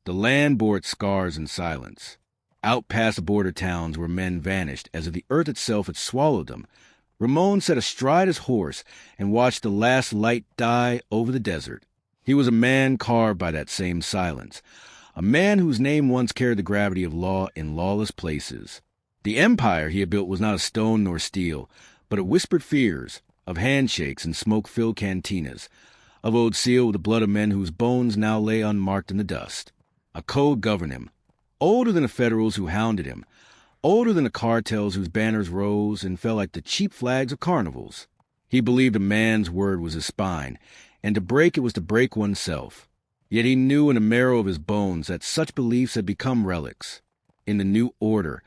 The land bore its scars in silence. Out past the border towns where men vanished as if the earth itself had swallowed them, Ramon sat astride his horse and watched the last light die over the desert. He was a man carved by that same silence, a man whose name once carried the gravity of law in lawless places. The empire he had built was not of stone nor steel, but of whispered fears, of handshakes and smoke-filled cantinas, of old seal with the blood of men whose bones now lay unmarked in the dust. A code governed him, older than the federals who hounded him, older than the cartels whose banners rose and fell like the cheap flags of carnivals. He believed a man's word was his spine, and to break it was to break oneself. Yet he knew in the marrow of his bones that such beliefs had become relics. In the new order,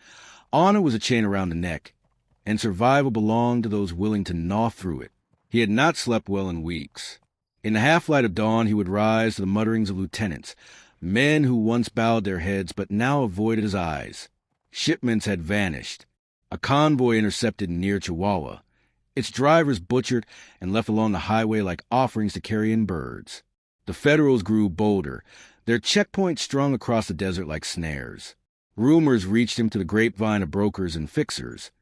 honor was a chain around the neck, and survival belonged to those willing to gnaw through it. He had not slept well in weeks. In the half-light of dawn he would rise to the mutterings of lieutenants, men who once bowed their heads but now avoided his eyes. Shipments had vanished. A convoy intercepted near Chihuahua, its drivers butchered and left along the highway like offerings to carry in birds. The Federals grew bolder, their checkpoints strung across the desert like snares. Rumors reached him to the grapevine of brokers and fixers.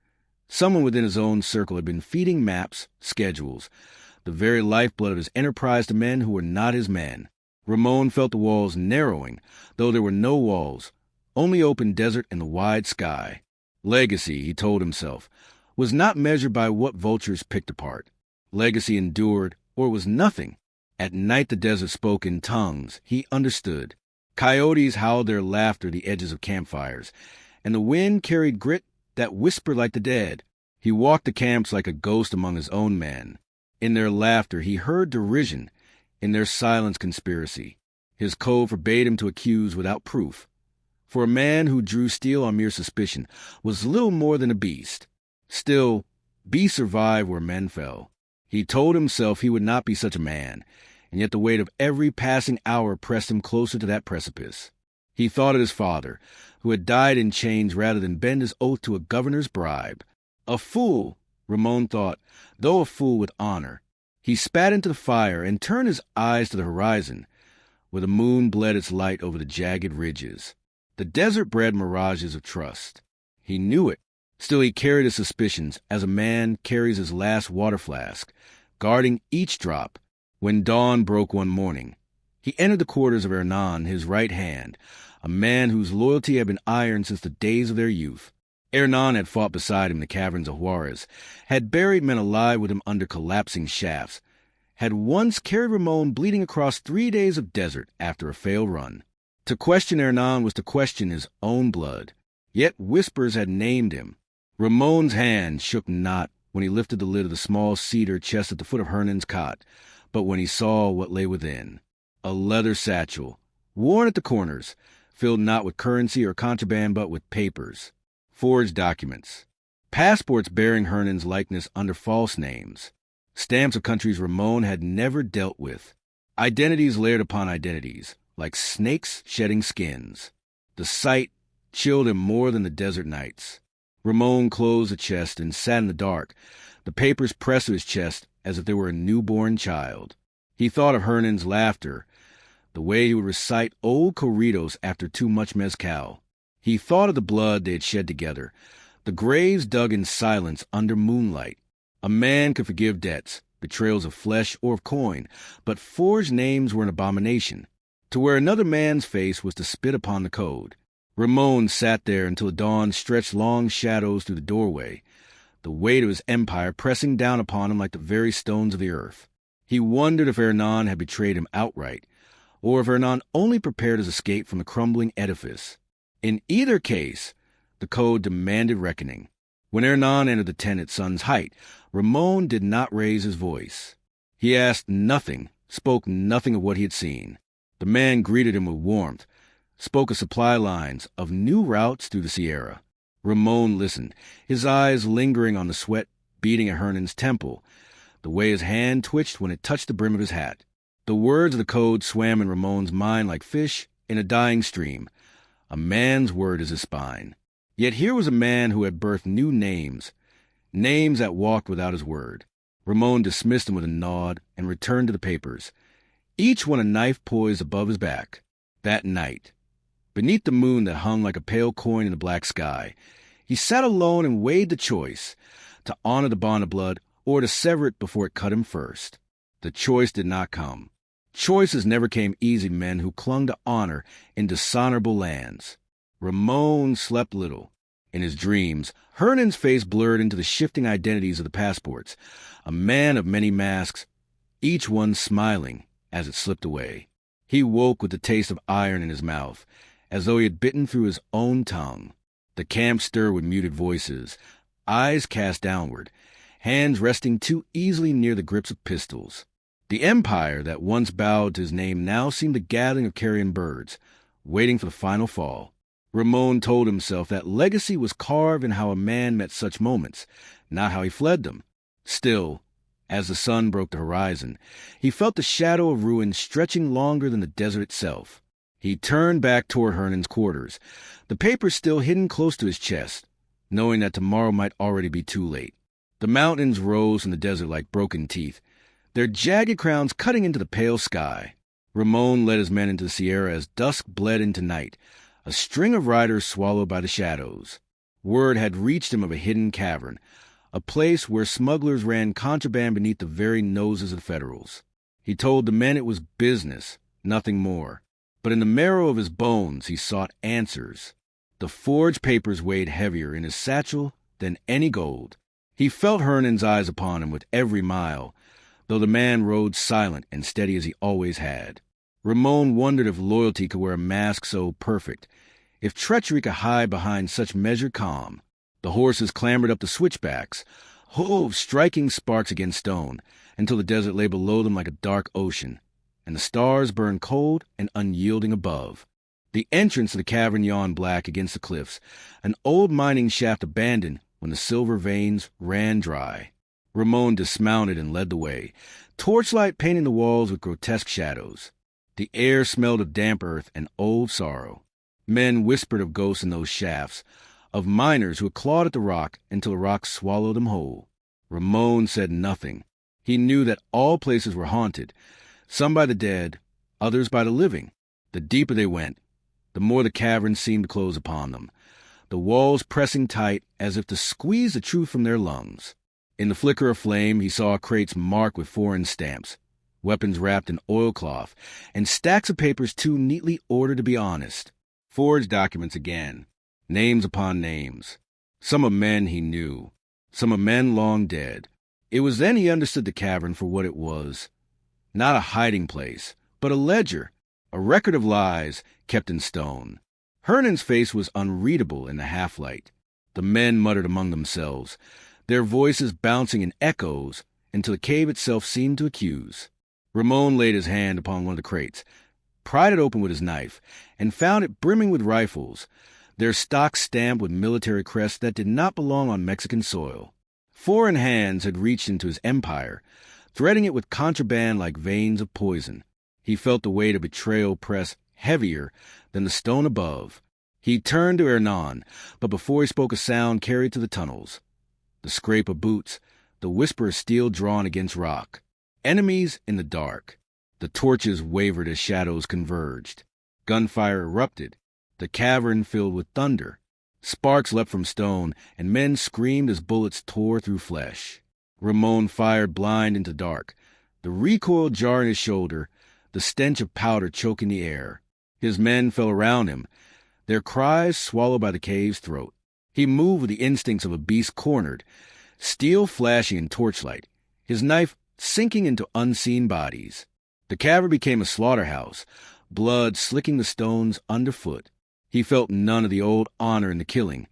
Someone within his own circle had been feeding maps, schedules, the very lifeblood of his enterprise to men who were not his men. Ramon felt the walls narrowing, though there were no walls, only open desert and the wide sky. Legacy, he told himself, was not measured by what vultures picked apart. Legacy endured, or was nothing. At night the desert spoke in tongues he understood. Coyotes howled their laughter at the edges of campfires, and the wind carried grit that whispered like the dead. He walked the camps like a ghost among his own men. In their laughter he heard derision, in their silence conspiracy. His code forbade him to accuse without proof. For a man who drew steel on mere suspicion was little more than a beast. Still, beasts survived where men fell. He told himself he would not be such a man, and yet the weight of every passing hour pressed him closer to that precipice. He thought of his father, who had died in chains rather than bend his oath to a governor's bribe. A fool, Ramon thought, though a fool with honor. He spat into the fire and turned his eyes to the horizon, where the moon bled its light over the jagged ridges. The desert bred mirages of trust. He knew it. Still he carried his suspicions as a man carries his last water flask, guarding each drop. When dawn broke one morning, he entered the quarters of Hernan, his right hand, a man whose loyalty had been iron since the days of their youth. Hernan had fought beside him in the caverns of Juarez, had buried men alive with him under collapsing shafts, had once carried Ramon bleeding across 3 days of desert after a failed run. To question Hernan was to question his own blood, yet whispers had named him. Ramon's hand shook not when he lifted the lid of the small cedar chest at the foot of Hernan's cot, but when he saw what lay within. A leather satchel, worn at the corners, filled not with currency or contraband but with papers. Forged documents, passports bearing Hernan's likeness under false names, stamps of countries Ramon had never dealt with, identities layered upon identities, like snakes shedding skins. The sight chilled him more than the desert nights. Ramon closed the chest and sat in the dark, the papers pressed to his chest as if they were a newborn child. He thought of Hernan's laughter, the way he would recite old corridos after too much mezcal. He thought of the blood they had shed together, the graves dug in silence under moonlight. A man could forgive debts, betrayals of flesh or of coin, but forged names were an abomination. To wear another man's face was to spit upon the code. Ramon sat there until the dawn stretched long shadows through the doorway, the weight of his empire pressing down upon him like the very stones of the earth. He wondered if Hernan had betrayed him outright, or if Hernan only prepared his escape from the crumbling edifice. In either case, the code demanded reckoning. When Hernan entered the tent at sun's height, Ramon did not raise his voice. He asked nothing, spoke nothing of what he had seen. The man greeted him with warmth, spoke of supply lines, of new routes through the Sierra. Ramon listened, his eyes lingering on the sweat beating at Hernan's temple, the way his hand twitched when it touched the brim of his hat. The words of the code swam in Ramon's mind like fish in a dying stream. A man's word is his spine. Yet here was a man who had birthed new names, names that walked without his word. Ramon dismissed him with a nod and returned to the papers, each one a knife poised above his back. That night, Beneath the moon that hung like a pale coin in the black sky, he sat alone and weighed the choice, to honor the bond of blood or to sever it before it cut him first. The choice did not come. Choices never came easy to men who clung to honor in dishonorable lands. Ramon slept little. In his dreams, Hernan's face blurred into the shifting identities of the passports, a man of many masks, each one smiling as it slipped away. He woke with the taste of iron in his mouth, as though he had bitten through his own tongue. The camp stirred with muted voices, eyes cast downward, hands resting too easily near the grips of pistols. The empire that once bowed to his name now seemed a gathering of carrion birds, waiting for the final fall. Ramon told himself that legacy was carved in how a man met such moments, not how he fled them. Still, as the sun broke the horizon, he felt the shadow of ruin stretching longer than the desert itself. He turned back toward Hernan's quarters, the papers still hidden close to his chest, knowing that tomorrow might already be too late. The mountains rose from the desert like broken teeth, their jagged crowns cutting into the pale sky. Ramon led his men into the Sierra as dusk bled into night, a string of riders swallowed by the shadows. Word had reached him of a hidden cavern, a place where smugglers ran contraband beneath the very noses of the Federals. He told the men it was business, nothing more. But in the marrow of his bones he sought answers. The forged papers weighed heavier in his satchel than any gold. He felt Hernan's eyes upon him with every mile, though the man rode silent and steady as he always had. Ramon wondered if loyalty could wear a mask so perfect, if treachery could hide behind such measured calm. The horses clambered up the switchbacks, hooves striking sparks against stone, until the desert lay below them like a dark ocean, and the stars burned cold and unyielding above. The entrance to the cavern yawned black against the cliffs, an old mining shaft abandoned when the silver veins ran dry. Ramon dismounted and led the way, torchlight painting the walls with grotesque shadows. The air smelled of damp earth and old sorrow. Men whispered of ghosts in those shafts, of miners who had clawed at the rock until the rock swallowed them whole. Ramon said nothing. He knew that all places were haunted, some by the dead, others by the living. The deeper they went, the more the cavern seemed to close upon them, the walls pressing tight as if to squeeze the truth from their lungs. In the flicker of flame, he saw crates marked with foreign stamps, weapons wrapped in oilcloth, and stacks of papers too neatly ordered to be honest. Forged documents again, names upon names. Some of men he knew, some of men long dead. It was then he understood the cavern for what it was. Not a hiding place, but a ledger, a record of lies kept in stone. Hernan's face was unreadable in the half-light. The men muttered among themselves, their voices bouncing in echoes until the cave itself seemed to accuse. Ramon laid his hand upon one of the crates, pried it open with his knife, and found it brimming with rifles, their stocks stamped with military crests that did not belong on Mexican soil. Foreign hands had reached into his empire, threading it with contraband like veins of poison. He felt the weight of betrayal press heavier than the stone above. He turned to Hernan, but before he spoke a sound carried to the tunnels. The scrape of boots, the whisper of steel drawn against rock. Enemies in the dark. The torches wavered as shadows converged. Gunfire erupted. The cavern filled with thunder. Sparks leapt from stone, and men screamed as bullets tore through flesh. Ramon fired blind into dark, the recoil jarring his shoulder, the stench of powder choking the air. His men fell around him, their cries swallowed by the cave's throat. He moved with the instincts of a beast cornered, steel flashing in torchlight, his knife sinking into unseen bodies. The cavern became a slaughterhouse, blood slicking the stones underfoot. He felt none of the old honor in the killing,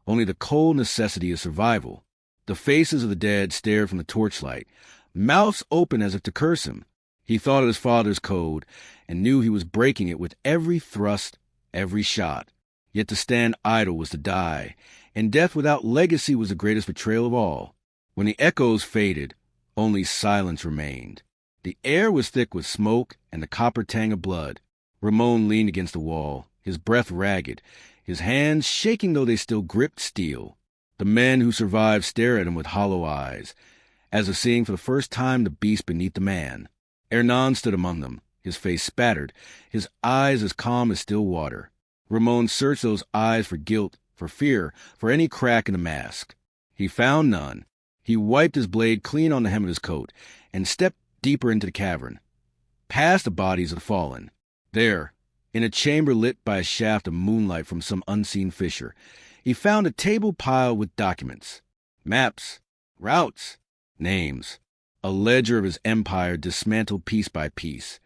only the cold necessity of survival. The faces of the dead stared from the torchlight, mouths open as if to curse him. He thought of his father's code and knew he was breaking it with every thrust, every shot. Yet to stand idle was to die, and death without legacy was the greatest betrayal of all. When the echoes faded, only silence remained. The air was thick with smoke and the copper tang of blood. Ramon leaned against the wall, his breath ragged, his hands shaking though they still gripped steel. The men who survived stared at him with hollow eyes, as if seeing for the first time the beast beneath the man. Hernan stood among them, his face spattered, his eyes as calm as still water. Ramon searched those eyes for guilt, for fear, for any crack in the mask. He found none. He wiped his blade clean on the hem of his coat and stepped deeper into the cavern, past the bodies of the fallen. There, in a chamber lit by a shaft of moonlight from some unseen fissure, he found a table piled with documents, maps, routes, names, a ledger of his empire dismantled piece by piece,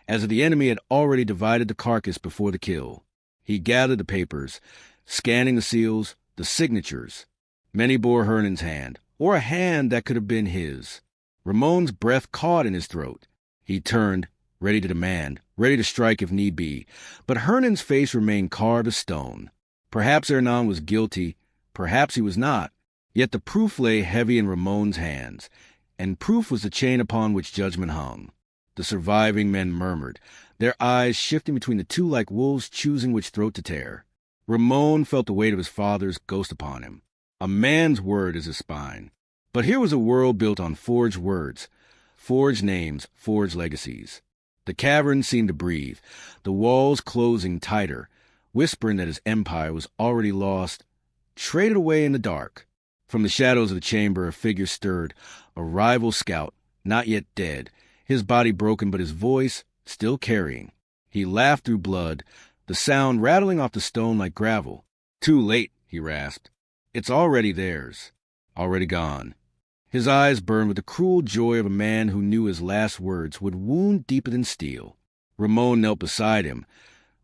as if the enemy had already divided the carcass before the kill. He gathered the papers, scanning the seals, the signatures. Many bore Hernan's hand, or a hand that could have been his. Ramon's breath caught in his throat. He turned, ready to demand, ready to strike if need be, but Hernan's face remained carved as stone. Perhaps Hernan was guilty, perhaps he was not, yet the proof lay heavy in Ramon's hands, and proof was the chain upon which judgment hung. The surviving men murmured, their eyes shifting between the two like wolves choosing which throat to tear. Ramon felt the weight of his father's ghost upon him. A man's word is his spine. But here was a world built on forged words, forged names, forged legacies. The cavern seemed to breathe, the walls closing tighter, whispering that his empire was already lost, traded away in the dark. From the shadows of the chamber a figure stirred, a rival scout, not yet dead, his body broken but his voice still carrying. He laughed through blood, the sound rattling off the stone like gravel. "Too late," he rasped. "It's already theirs, already gone." His eyes burned with the cruel joy of a man who knew his last words would wound deeper than steel. Ramon knelt beside him,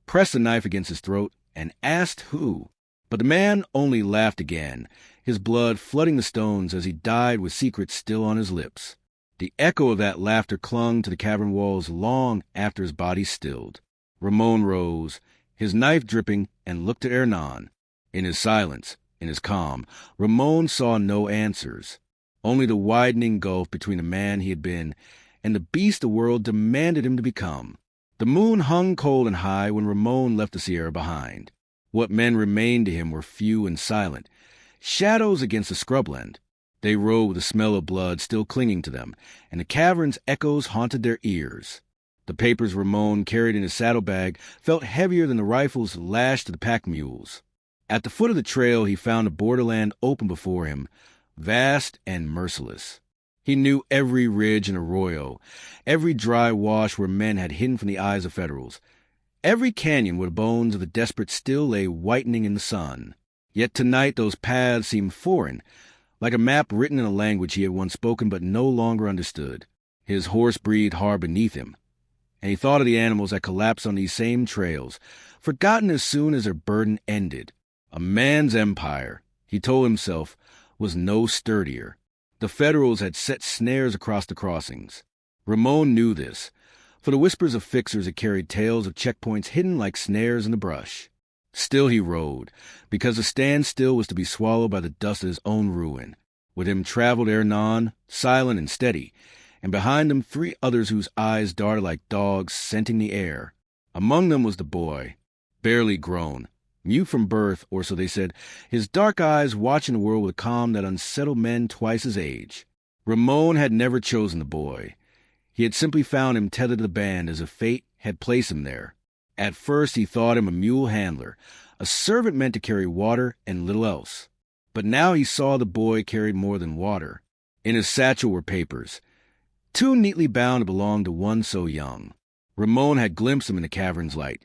pressed the knife against his throat, and asked who. But the man only laughed again, his blood flooding the stones as he died with secrets still on his lips. The echo of that laughter clung to the cavern walls long after his body stilled. Ramon rose, his knife dripping, and looked at Hernan. In his silence, in his calm, Ramon saw no answers, only the widening gulf between the man he had been and the beast the world demanded him to become. The moon hung cold and high when Ramon left the Sierra behind. What men remained to him were few and silent, shadows against the scrubland. They rode with the smell of blood still clinging to them, and the cavern's echoes haunted their ears. The papers Ramon carried in his saddlebag felt heavier than the rifles lashed to the pack mules. At the foot of the trail he found a borderland open before him, vast and merciless. He knew every ridge and arroyo, every dry wash where men had hidden from the eyes of Federals, every canyon where the bones of the desperate still lay whitening in the sun. Yet tonight those paths seemed foreign, like a map written in a language he had once spoken but no longer understood. His horse breathed hard beneath him, and he thought of the animals that collapsed on these same trails, forgotten as soon as their burden ended. A man's empire, he told himself, was no sturdier. The Federals had set snares across the crossings. Ramon knew this, for the whispers of fixers had carried tales of checkpoints hidden like snares in the brush. Still he rode, because the standstill was to be swallowed by the dust of his own ruin. With him traveled Hernan, silent and steady, and behind him 3 others whose eyes darted like dogs scenting the air. Among them was the boy, barely grown, mute from birth, or so they said, his dark eyes watching the world with a calm that unsettled men twice his age. Ramon had never chosen the boy. He had simply found him tethered to the band as if fate had placed him there. At first he thought him a mule handler, a servant meant to carry water and little else. But now he saw the boy carried more than water. In his satchel were papers, too neatly bound to belong to one so young. Ramon had glimpsed them in the cavern's light,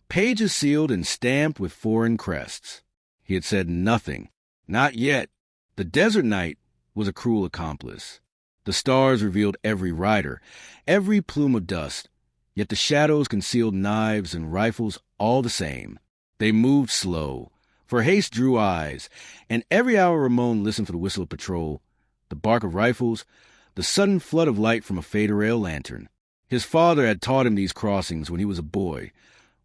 pages sealed and stamped with foreign crests. He had said nothing. Not yet. The desert night was a cruel accomplice. The stars revealed every rider, every plume of dust, yet the shadows concealed knives and rifles all the same. They moved slow, for haste drew eyes, and every hour Ramon listened for the whistle of patrol, the bark of rifles, the sudden flood of light from a fader-rail lantern. His father had taught him these crossings when he was a boy,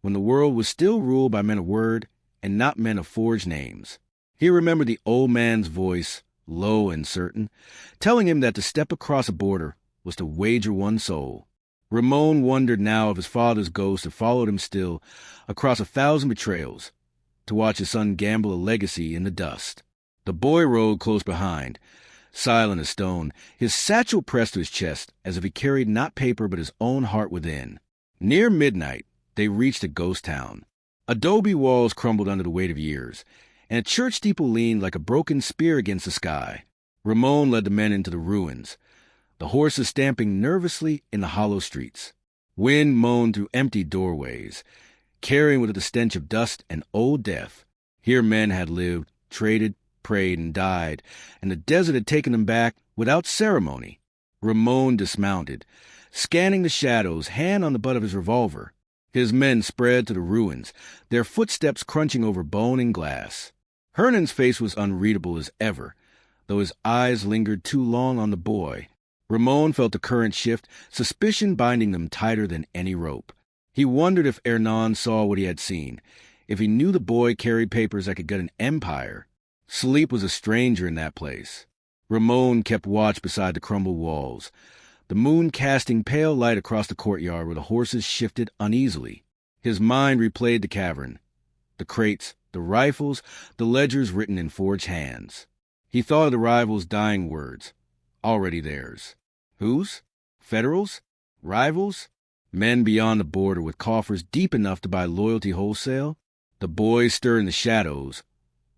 when the world was still ruled by men of word and not men of forged names. He remembered the old man's voice, low and certain, telling him that to step across a border was to wager one's soul. Ramon wondered now if his father's ghost had followed him still across 1,000 betrayals, to watch his son gamble a legacy in the dust. The boy rode close behind, silent as stone, his satchel pressed to his chest as if he carried not paper but his own heart within. Near midnight, they reached a ghost town, Adobe walls crumbled under the weight of years, and a church steeple leaned like a broken spear against the sky. Ramon led the men into the ruins, the horses stamping nervously in the hollow streets. Wind moaned through empty doorways, carrying with it the stench of dust and old death. Here men had lived, traded, prayed, and died, and the desert had taken them back without ceremony. Ramon dismounted, scanning the shadows, hand on the butt of his revolver. His men spread to the ruins, their footsteps crunching over bone and glass. Hernan's face was unreadable as ever, though his eyes lingered too long on the boy. Ramon felt the current shift, suspicion binding them tighter than any rope. He wondered if Hernan saw what he had seen, if he knew the boy carried papers that could get an empire. Sleep was a stranger in that place. Ramon kept watch beside the crumbled walls, the moon casting pale light across the courtyard where the horses shifted uneasily. His mind replayed the cavern, the crates, the rifles, the ledgers written in forged hands. He thought of the rivals' dying words, already theirs. Whose? Federals? Rivals? Men beyond the border with coffers deep enough to buy loyalty wholesale? The boy stirred in the shadows,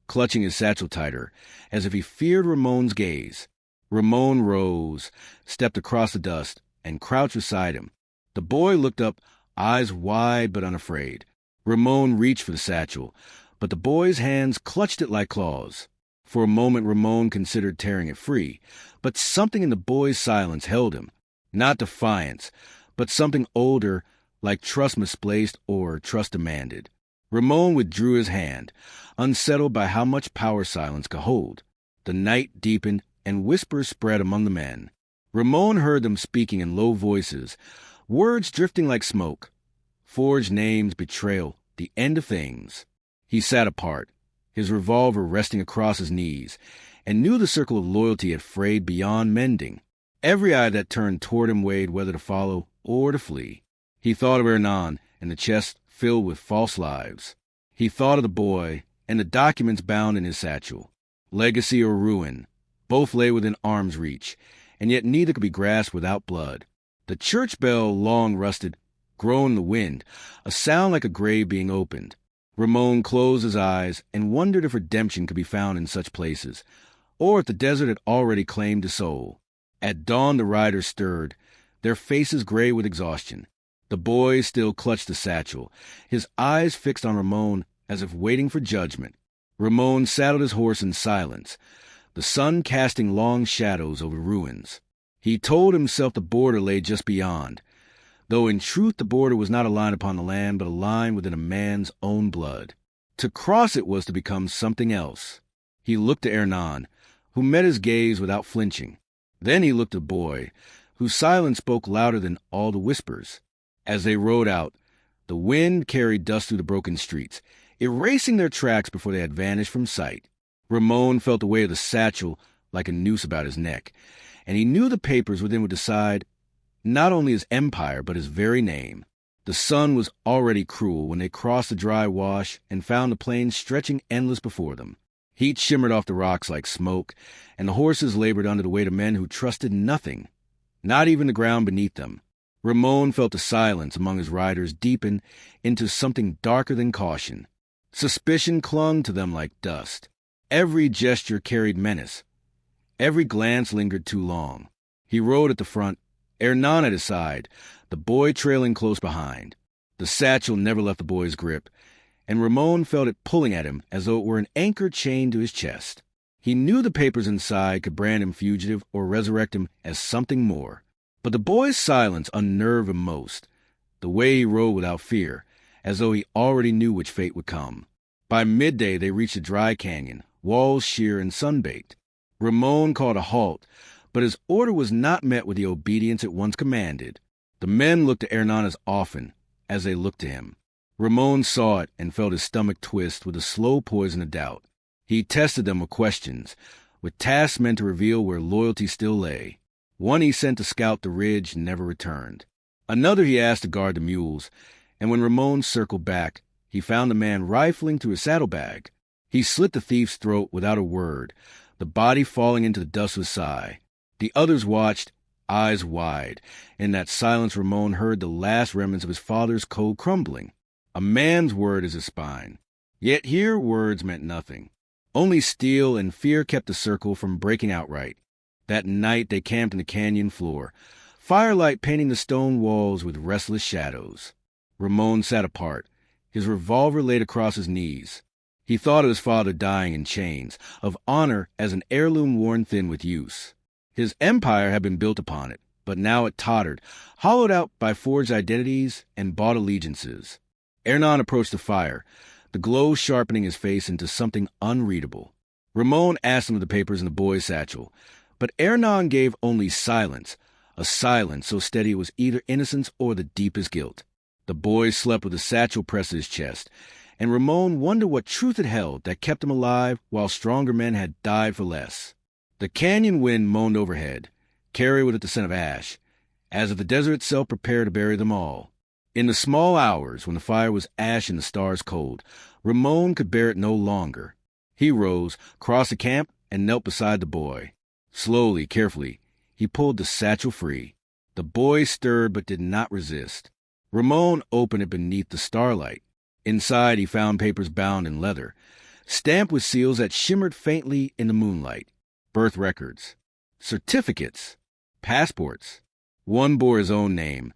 clutching his satchel tighter, as if he feared Ramon's gaze. Ramon rose, stepped across the dust, and crouched beside him. The boy looked up, eyes wide but unafraid. Ramon reached for the satchel, but the boy's hands clutched it like claws. For a moment Ramon considered tearing it free, but something in the boy's silence held him. Not defiance, but something older, like trust misplaced or trust demanded. Ramon withdrew his hand, unsettled by how much power silence could hold. The night deepened, and whispers spread among the men. Ramon heard them speaking in low voices, words drifting like smoke. Forged names, betrayal, the end of things. He sat apart, his revolver resting across his knees, and knew the circle of loyalty had frayed beyond mending. Every eye that turned toward him weighed whether to follow or to flee. He thought of Hernan and the chest filled with false lives. He thought of the boy and the documents bound in his satchel. Legacy or ruin, both lay within arm's reach, and yet neither could be grasped without blood. The church bell, long rusted, groaned in the wind, a sound like a grave being opened. Ramon closed his eyes and wondered if redemption could be found in such places, or if the desert had already claimed his soul. At dawn the riders stirred, their faces gray with exhaustion. The boy still clutched the satchel, his eyes fixed on Ramon as if waiting for judgment. Ramon saddled his horse in silence, the sun casting long shadows over the ruins. He told himself the border lay just beyond, though in truth the border was not a line upon the land, but a line within a man's own blood. To cross it was to become something else. He looked to Hernan, who met his gaze without flinching. Then he looked at the boy, whose silence spoke louder than all the whispers. As they rode out, the wind carried dust through the broken streets, erasing their tracks before they had vanished from sight. Ramon felt the weight of the satchel like a noose about his neck, and he knew the papers within would decide not only his empire, but his very name. The sun was already cruel when they crossed the dry wash and found the plains stretching endless before them. Heat shimmered off the rocks like smoke, and the horses labored under the weight of men who trusted nothing, not even the ground beneath them. Ramon felt the silence among his riders deepen into something darker than caution. Suspicion clung to them like dust. Every gesture carried menace. Every glance lingered too long. He rode at the front, Hernan at his side, the boy trailing close behind. The satchel never left the boy's grip, and Ramon felt it pulling at him as though it were an anchor chained to his chest. He knew the papers inside could brand him fugitive or resurrect him as something more. But the boy's silence unnerved him most, the way he rode without fear, as though he already knew which fate would come. By midday they reached a dry canyon, walls sheer and sun-baked. Ramon called a halt, but his order was not met with the obedience it once commanded. The men looked to Hernan as often as they looked to him. Ramon saw it and felt his stomach twist with a slow poison of doubt. He tested them with questions, with tasks meant to reveal where loyalty still lay. One he sent to scout the ridge and never returned. Another he asked to guard the mules, and when Ramon circled back, he found the man rifling through his saddlebag. He slit the thief's throat without a word, the body falling into the dust with a sigh. The others watched, eyes wide. In that silence Ramon heard the last remnants of his father's code crumbling. A man's word is his spine. Yet here words meant nothing. Only steel and fear kept the circle from breaking outright. That night they camped in the canyon floor, firelight painting the stone walls with restless shadows. Ramon sat apart, his revolver laid across his knees. He thought of his father dying in chains, of honor as an heirloom worn thin with use. His empire had been built upon it, but now it tottered, hollowed out by forged identities and bought allegiances. Hernan approached the fire, the glow sharpening his face into something unreadable. Ramon asked him of the papers in the boy's satchel, but Hernan gave only silence, a silence so steady it was either innocence or the deepest guilt. The boy slept with the satchel pressed to his chest, and Ramon wondered what truth it held that kept him alive while stronger men had died for less. The canyon wind moaned overhead, carried with it the scent of ash, as if the desert itself prepared to bury them all. In the small hours, when the fire was ash and the stars cold, Ramon could bear it no longer. He rose, crossed the camp, and knelt beside the boy. Slowly, carefully, he pulled the satchel free. The boy stirred but did not resist. Ramon opened it beneath the starlight. Inside he found papers bound in leather, stamped with seals that shimmered faintly in the moonlight. Birth records, certificates, passports. One bore his own name,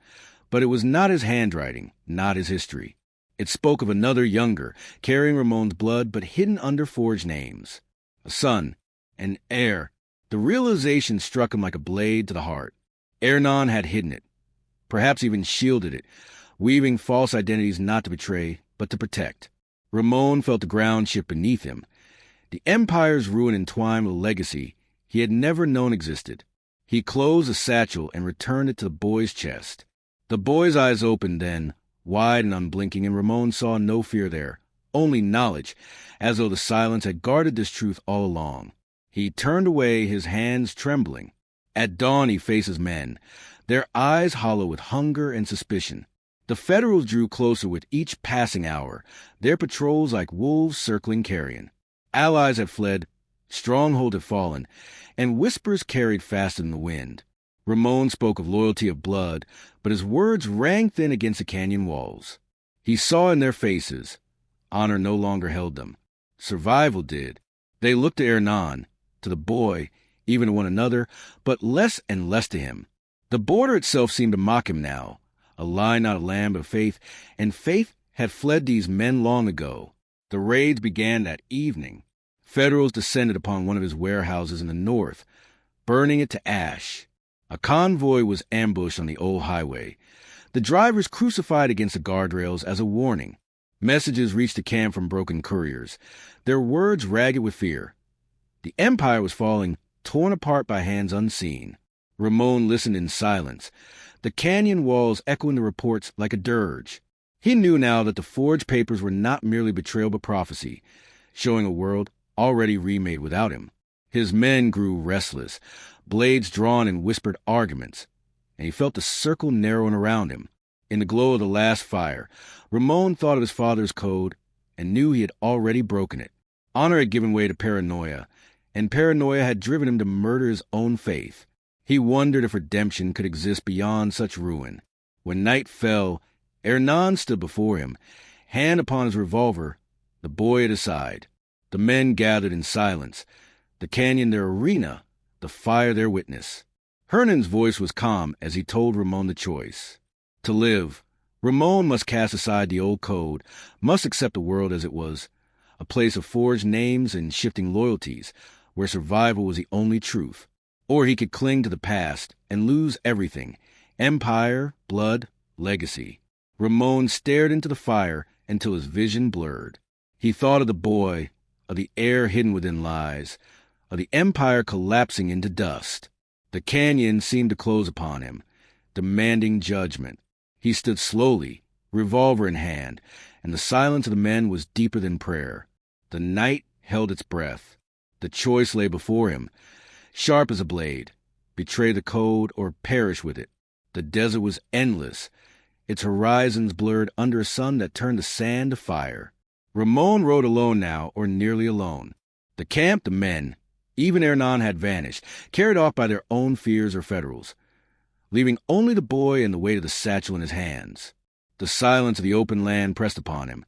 but it was not his handwriting, not his history. It spoke of another younger, carrying Ramon's blood but hidden under forged names. A son, an heir. The realization struck him like a blade to the heart. Hernan had hidden it, perhaps even shielded it, weaving false identities not to betray, but to protect. Ramon felt the ground shift beneath him. The empire's ruin entwined with a legacy he had never known existed. He closed the satchel and returned it to the boy's chest. The boy's eyes opened then, wide and unblinking, and Ramon saw no fear there, only knowledge, as though the silence had guarded this truth all along. He turned away, his hands trembling. At dawn he faced his men, their eyes hollow with hunger and suspicion. The Federals drew closer with each passing hour, their patrols like wolves circling carrion. Allies had fled, stronghold had fallen, and whispers carried faster than the wind. Ramon spoke of loyalty of blood, but his words rang thin against the canyon walls. He saw in their faces. Honor no longer held them. Survival did. They looked to Hernan, to the boy, even to one another, but less and less to him. The border itself seemed to mock him now, a lie not a lamb but faith, and faith had fled these men long ago. The raids began that evening. Federals descended upon one of his warehouses in the north, burning it to ash. A convoy was ambushed on the old highway. The drivers crucified against the guardrails as a warning. Messages reached the camp from broken couriers, their words ragged with fear. The empire was falling, torn apart by hands unseen. Ramon listened in silence, the canyon walls echoing the reports like a dirge. He knew now that the forged papers were not merely betrayal but prophecy, showing a world already remade without him. His men grew restless, blades drawn in whispered arguments, and he felt the circle narrowing around him. In the glow of the last fire, Ramon thought of his father's code and knew he had already broken it. Honor had given way to paranoia, and paranoia had driven him to murder his own faith. He wondered if redemption could exist beyond such ruin. When night fell, Hernan stood before him, hand upon his revolver, the boy at his side. The men gathered in silence, the canyon their arena, the fire their witness. Hernan's voice was calm as he told Ramon the choice. To live, Ramon must cast aside the old code, must accept the world as it was, a place of forged names and shifting loyalties, where survival was the only truth. Or he could cling to the past and lose everything, empire, blood, legacy. Ramon stared into the fire until his vision blurred. He thought of the boy, of the air hidden within lies, of the empire collapsing into dust. The canyon seemed to close upon him, demanding judgment. He stood slowly, revolver in hand, and the silence of the men was deeper than prayer. The night held its breath. The choice lay before him, sharp as a blade, betray the code or perish with it. The desert was endless, its horizons blurred under a sun that turned the sand to fire. Ramon rode alone now, or nearly alone. The camp, the men, even Hernan had vanished, carried off by their own fears or Federals, leaving only the boy and the weight of the satchel in his hands. The silence of the open land pressed upon him,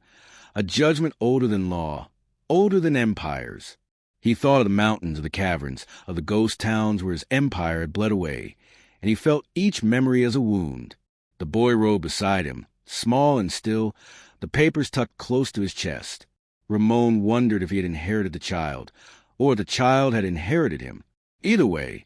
a judgment older than law, older than empires. He thought of the mountains, of the caverns, of the ghost towns where his empire had bled away, and he felt each memory as a wound. The boy rode beside him, small and still, the papers tucked close to his chest. Ramon wondered if he had inherited the child, or the child had inherited him. Either way,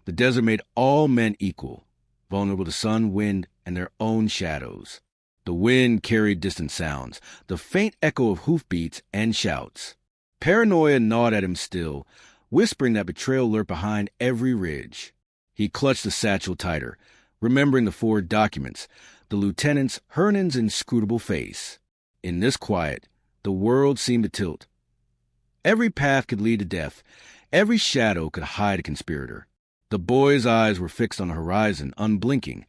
the desert made all men equal, vulnerable to sun, wind, and their own shadows. The wind carried distant sounds, the faint echo of hoofbeats and shouts. Paranoia gnawed at him still, whispering that betrayal lurked behind every ridge. He clutched the satchel tighter, remembering the forward documents, the lieutenant's, Hernan's inscrutable face. In this quiet, the world seemed to tilt. Every path could lead to death. Every shadow could hide a conspirator. The boy's eyes were fixed on the horizon, unblinking,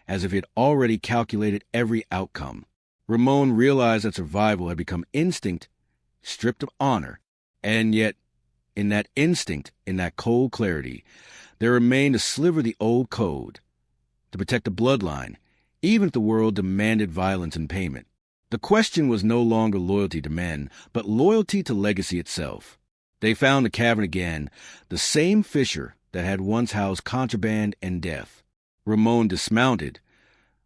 as if he had already calculated every outcome. Ramon realized that survival had become instinct, stripped of honor, and yet, in that instinct, in that cold clarity, there remained a sliver of the old code, to protect the bloodline, even if the world demanded violence in payment. The question was no longer loyalty to men, but loyalty to legacy itself. They found the cavern again, the same fissure that had once housed contraband and death. Ramon dismounted,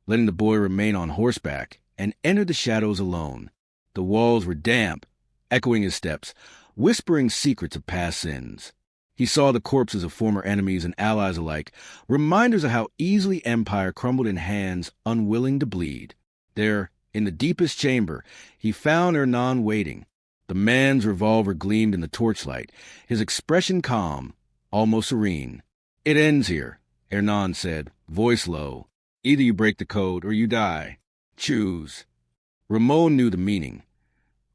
letting the boy remain on horseback, and entered the shadows alone. The walls were damp, echoing his steps, whispering secrets of past sins. He saw the corpses of former enemies and allies alike, reminders of how easily empire crumbled in hands unwilling to bleed. There, in the deepest chamber, he found Hernan waiting. The man's revolver gleamed in the torchlight, his expression calm, almost serene. "It ends here," Hernan said, voice low. "Either you break the code or you die. Choose." Ramon knew the meaning.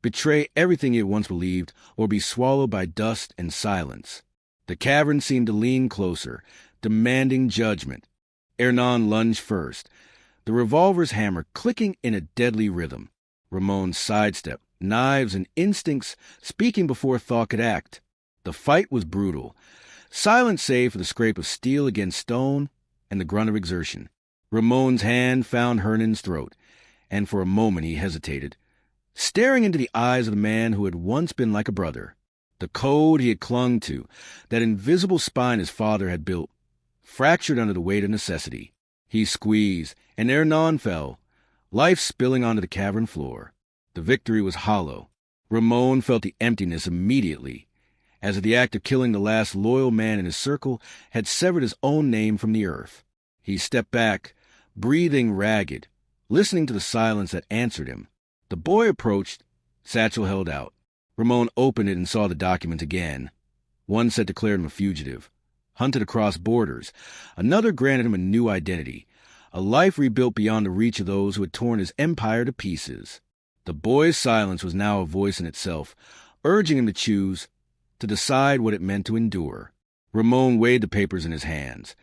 Betray everything he had once believed, or be swallowed by dust and silence. The cavern seemed to lean closer, demanding judgment. Hernan lunged first, the revolver's hammer clicking in a deadly rhythm. Ramon sidestepped, knives and instincts speaking before thought could act. The fight was brutal, silent save for the scrape of steel against stone and the grunt of exertion. Ramon's hand found Hernan's throat, and for a moment he hesitated, staring into the eyes of the man who had once been like a brother. The code he had clung to, that invisible spine his father had built, fractured under the weight of necessity. He squeezed, and Hernan fell, life spilling onto the cavern floor. The victory was hollow. Ramon felt the emptiness immediately, as if the act of killing the last loyal man in his circle had severed his own name from the earth. He stepped back, breathing ragged, listening to the silence that answered him. The boy approached, satchel held out. Ramon opened it and saw the document again. One set declared him a fugitive, hunted across borders. Another granted him a new identity, a life rebuilt beyond the reach of those who had torn his empire to pieces. The boy's silence was now a voice in itself, urging him to choose, to decide what it meant to endure. Ramon weighed the papers in his hands,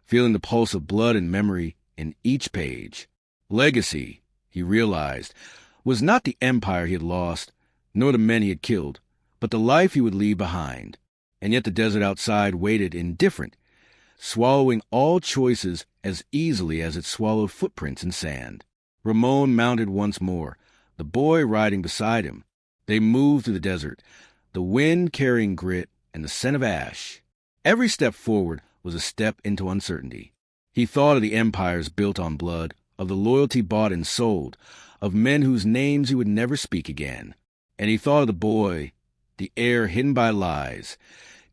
feeling the pulse of blood and memory in each page. Legacy, he realized, was not the empire he had lost, nor the men he had killed, but the life he would leave behind. And yet the desert outside waited indifferent, swallowing all choices as easily as it swallowed footprints in sand. Ramon mounted once more, the boy riding beside him. They moved through the desert, the wind carrying grit and the scent of ash. Every step forward was a step into uncertainty. He thought of the empires built on blood, of the loyalty bought and sold, of men whose names he would never speak again. And he thought of the boy, the heir hidden by lies,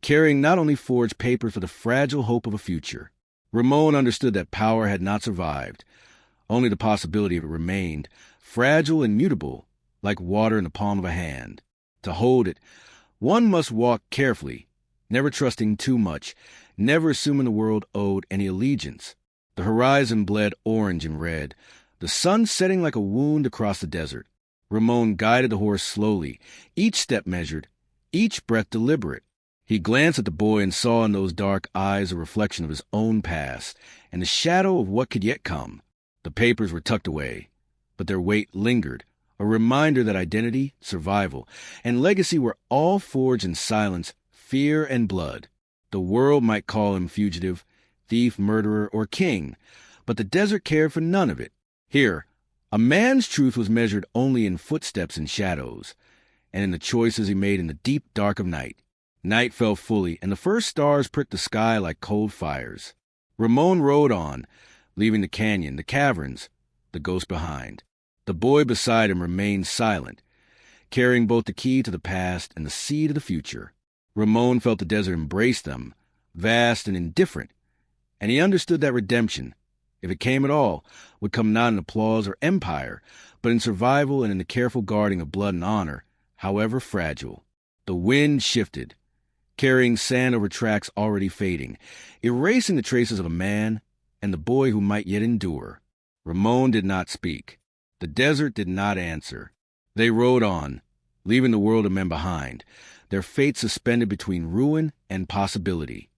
carrying not only forged paper for the fragile hope of a future. Ramon understood that power had not survived. Only the possibility of it remained, fragile and mutable, like water in the palm of a hand. To hold it, one must walk carefully, never trusting too much, never assuming the world owed any allegiance. The horizon bled orange and red, the sun setting like a wound across the desert. Ramon guided the horse slowly, each step measured, each breath deliberate. He glanced at the boy and saw in those dark eyes a reflection of his own past and the shadow of what could yet come. The papers were tucked away, but their weight lingered, a reminder that identity, survival, and legacy were all forged in silence, fear, and blood. The world might call him fugitive, thief, murderer, or king, but the desert cared for none of it. Here, A man's truth was measured only in footsteps and shadows, and in the choices he made in the deep dark of night. Night fell fully, and the first stars pricked the sky like cold fires. Ramon rode on, leaving the canyon, the caverns, the ghost behind. The boy beside him remained silent, carrying both the key to the past and the seed of the future. Ramon felt the desert embrace them, vast and indifferent, and he understood that redemption, if it came at all, would come not in applause or empire, but in survival and in the careful guarding of blood and honor, however fragile. The wind shifted, carrying sand over tracks already fading, erasing the traces of a man and the boy who might yet endure. Ramon did not speak. The desert did not answer. They rode on, leaving the world of men behind, their fate suspended between ruin and possibility.